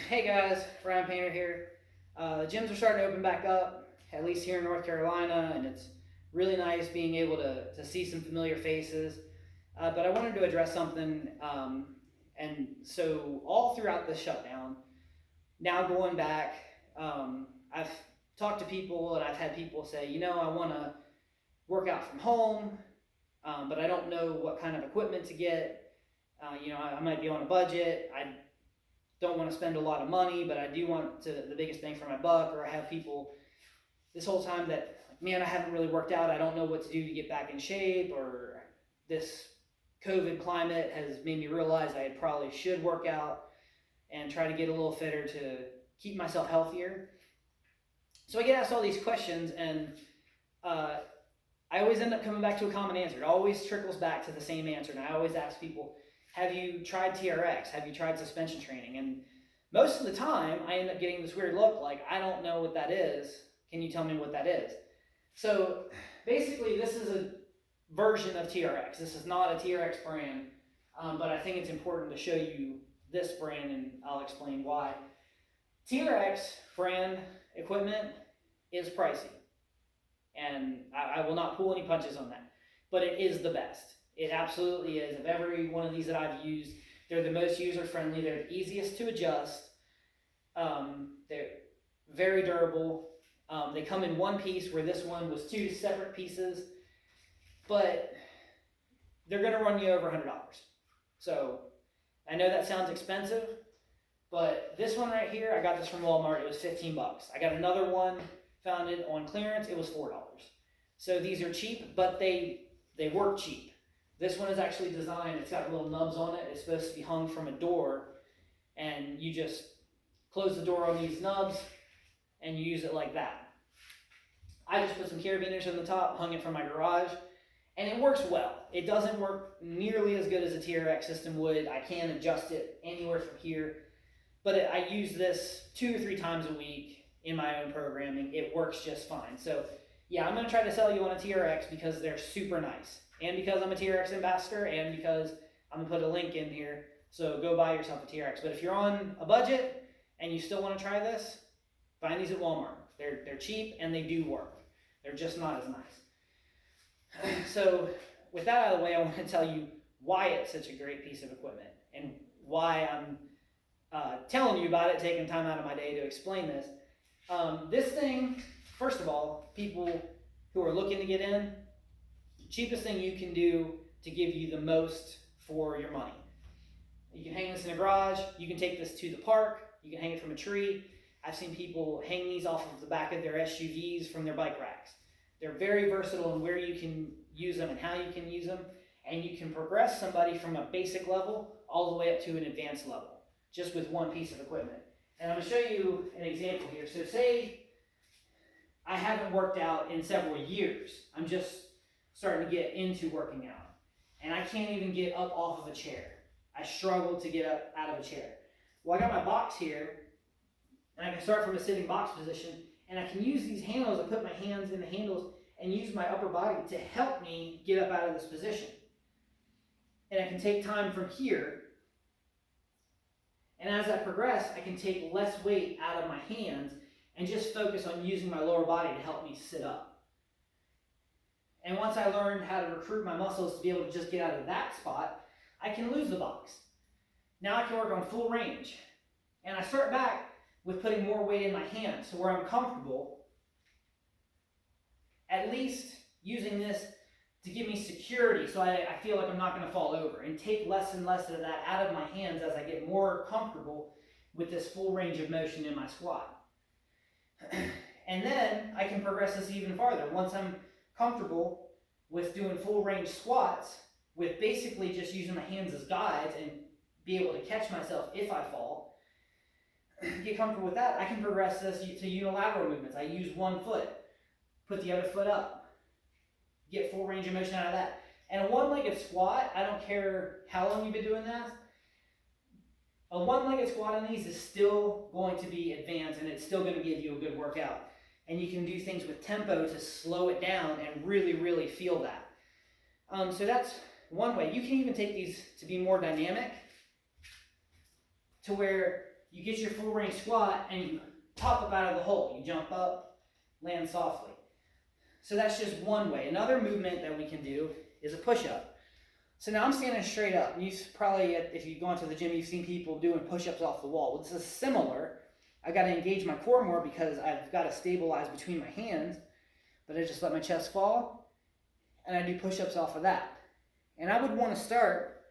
Hey guys, Ryan Painter here. Gyms are starting to open back up, at least here in North Carolina, and it's really nice being able to see some familiar faces. But I wanted to address something, and so all throughout this shutdown, now going back, I've talked to people and I've had people say, I want to work out from home, but I don't know what kind of equipment to get. I might be on a budget. I don't want to spend a lot of money, but I do want the biggest bang for my buck. Or I have people this whole time that, man, I haven't really worked out. I don't know what to do to get back in shape, or this COVID climate has made me realize I probably should work out and try to get a little fitter to keep myself healthier. So I get asked all these questions, and I always end up coming back to a common answer. It always trickles back to the same answer, and I always ask people, have you tried TRX? Have you tried suspension training? And most of the time, I end up getting this weird look like, I don't know what that is. Can you tell me what that is? So basically, this is a version of TRX. This is not a TRX brand, but I think it's important to show you this brand, and I'll explain why. TRX brand equipment is pricey, and I will not pull any punches on that, but it is the best. It absolutely is. Of every one of these that I've used, they're the most user-friendly. They're the easiest to adjust. They're very durable. They come in one piece, where this one was two separate pieces, but they're going to run you over $100. So I know that sounds expensive, but this one right here, I got this from Walmart. It was $15. I got another one, found it on clearance. It was $4. So these are cheap, but they work cheap. This one is actually designed, it's got little nubs on it. It's supposed to be hung from a door, and you just close the door on these nubs and you use it like that. I just put some carabiners on the top, hung it from my garage, and it works well. It doesn't work nearly as good as a TRX system would. I can adjust it anywhere from here, but I use this 2 or 3 times a week in my own programming. It works just fine. So yeah, I'm going to try to sell you on a TRX because they're super nice, and because I'm a TRX ambassador, and because I'm going to put a link in here. So go buy yourself a TRX. But if you're on a budget and you still want to try this, find these at Walmart. They're cheap and they do work. They're just not as nice. So with that out of the way, I want to tell you why it's such a great piece of equipment, and why I'm telling you about it, taking time out of my day to explain this. This thing, first of all, people who are looking to get in, cheapest thing you can do to give you the most for your money. You can hang this in a garage. You can take this to the park. You can hang it from a tree. I've seen people hang these off of the back of their SUVs from their bike racks. They're very versatile in where you can use them and how you can use them. And you can progress somebody from a basic level all the way up to an advanced level, just with one piece of equipment. And I'm going to show you an example here. So say I haven't worked out in several years. I'm just starting to get into working out, and I can't even get up off of a chair. I struggle to get up out of a chair. Well, I got my box here, and I can start from a sitting box position, and I can use these handles. I put my hands in the handles and use my upper body to help me get up out of this position. And I can take time from here, and as I progress, I can take less weight out of my hands and just focus on using my lower body to help me sit up. And once I learned how to recruit my muscles to be able to just get out of that spot, I can lose the box. Now I can work on full range. And I start back with putting more weight in my hands, so where I'm comfortable, at least using this to give me security, so I feel like I'm not going to fall over, and take less and less of that out of my hands as I get more comfortable with this full range of motion in my squat. And then I can progress this even farther. Once I'm comfortable with doing full range squats, with basically just using my hands as guides and be able to catch myself if I fall, get comfortable with that, I can progress this to unilateral movements. I use one foot, put the other foot up, get full range of motion out of that. And a one-legged squat, I don't care how long you've been doing that, a one-legged squat on these is still going to be advanced, and it's still going to give you a good workout. And you can do things with tempo to slow it down and really, really feel that. So that's one way. You can even take these to be more dynamic, to where you get your full range squat and you pop up out of the hole. You jump up, land softly. So that's just one way. Another movement that we can do is a push-up. So now I'm standing straight up. You probably, if you've gone to the gym, you've seen people doing push-ups off the wall. Well, this is similar. I got to engage my core more because I've got to stabilize between my hands, but I just let my chest fall, and I do push-ups off of that. And I would want to start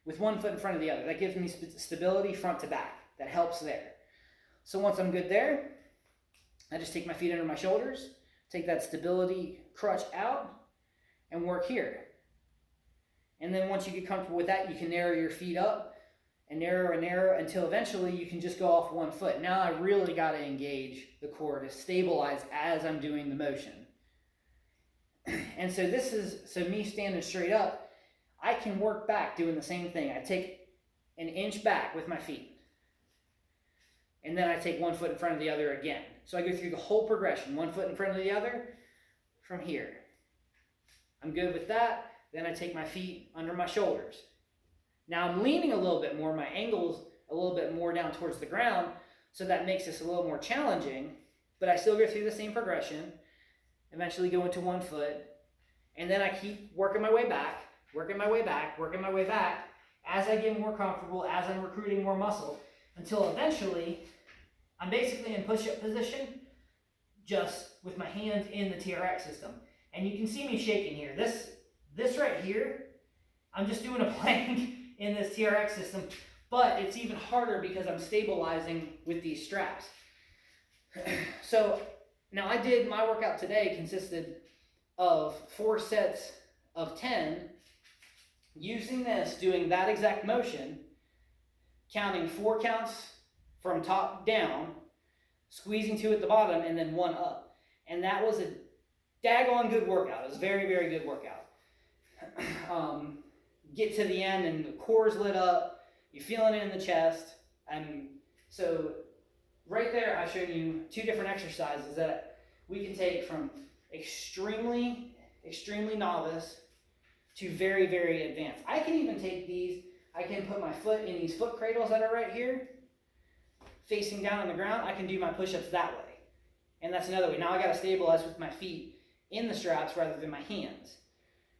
with one foot in front of the other. That gives me stability front to back. That helps there. So once I'm good there, I just take my feet under my shoulders, take that stability crutch out, and work here. And then once you get comfortable with that, you can narrow your feet up and narrow until eventually you can just go off one foot. Now I really got to engage the core to stabilize as I'm doing the motion. And so me standing straight up, I can work back doing the same thing. I take an inch back with my feet. And then I take one foot in front of the other again. So I go through the whole progression, one foot in front of the other from here. I'm good with that. Then I take my feet under my shoulders. Now I'm leaning a little bit more. My angle's a little bit more down towards the ground, so that makes this a little more challenging, but I still go through the same progression, eventually go into one foot, and then I keep working my way back, as I get more comfortable, as I'm recruiting more muscle, until eventually I'm basically in push-up position, just with my hands in the TRX system. And you can see me shaking here. This right here, I'm just doing a plank in this TRX system, but it's even harder because I'm stabilizing with these straps. So now my workout today consisted of 4 sets of 10, using this, doing that exact motion, counting 4 counts from top down, squeezing 2 at the bottom, and then 1 up. And that was a daggone good workout. It was a very, very good workout. Get to the end and the core's lit up, you're feeling it in the chest. So right there I've shown you 2 different exercises that we can take from extremely novice to very, very advanced. I can even take these, I can put my foot in these foot cradles that are right here, facing down on the ground. I can do my push-ups that way. And that's another way. Now I got to stabilize with my feet in the straps rather than my hands.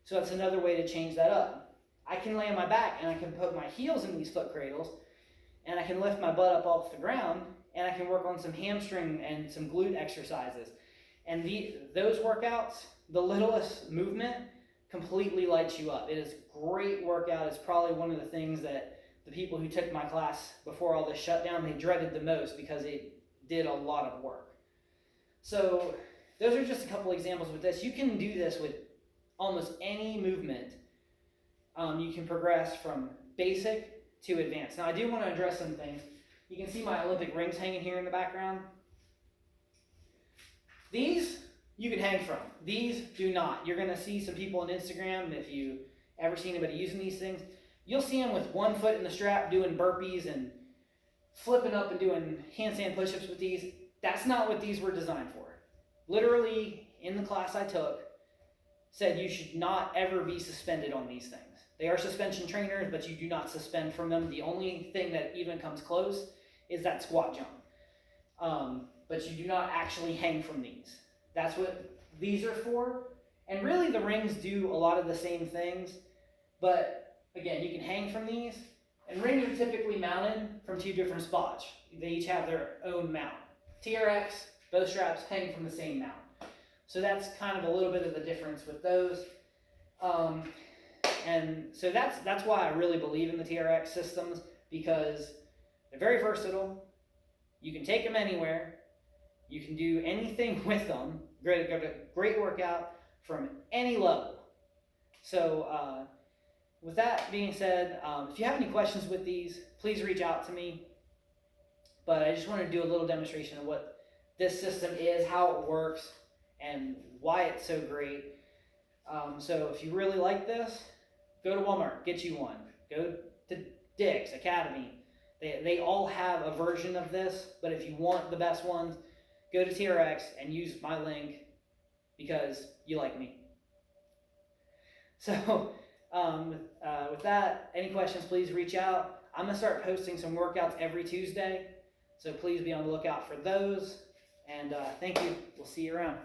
So that's another way to change that up. I can lay on my back and I can put my heels in these foot cradles and I can lift my butt up off the ground and I can work on some hamstring and some glute exercises. And those workouts, the littlest movement completely lights you up. It is a great workout. It's probably one of the things that the people who took my class before all this shutdown, they dreaded the most because it did a lot of work. So those are just a couple examples with this. You can do this with almost any movement. You can progress from basic to advanced. Now I do want to address some things. You can see my Olympic rings hanging here in the background. These you can hang from. These do not. You're going to see some people on Instagram, if you ever see anybody using these things, you'll see them with 1 foot in the strap doing burpees and flipping up and doing handstand push-ups with these. That's not what these were designed for. Literally, in the class I took, said you should not ever be suspended on these things. They are suspension trainers, but you do not suspend from them. The only thing that even comes close is that squat jump. But you do not actually hang from these. That's what these are for. And really the rings do a lot of the same things. But again, you can hang from these. And rings are typically mounted from 2 different spots. They each have their own mount. TRX, both straps hang from the same mount. So that's kind of a little bit of the difference with those. And so that's why I really believe in the TRX systems, because they're very versatile. You can take them anywhere. You can do anything with them. Great workout from any level. So with that being said, if you have any questions with these, please reach out to me. But I just want to do a little demonstration of what this system is, how it works, and why it's so great. So if you really like this, go to Walmart, get you one. Go to Dick's, Academy. They all have a version of this, but if you want the best ones, go to TRX and use my link because you like me. So with that, any questions, please reach out. I'm going to start posting some workouts every Tuesday. So please be on the lookout for those. And thank you. We'll see you around.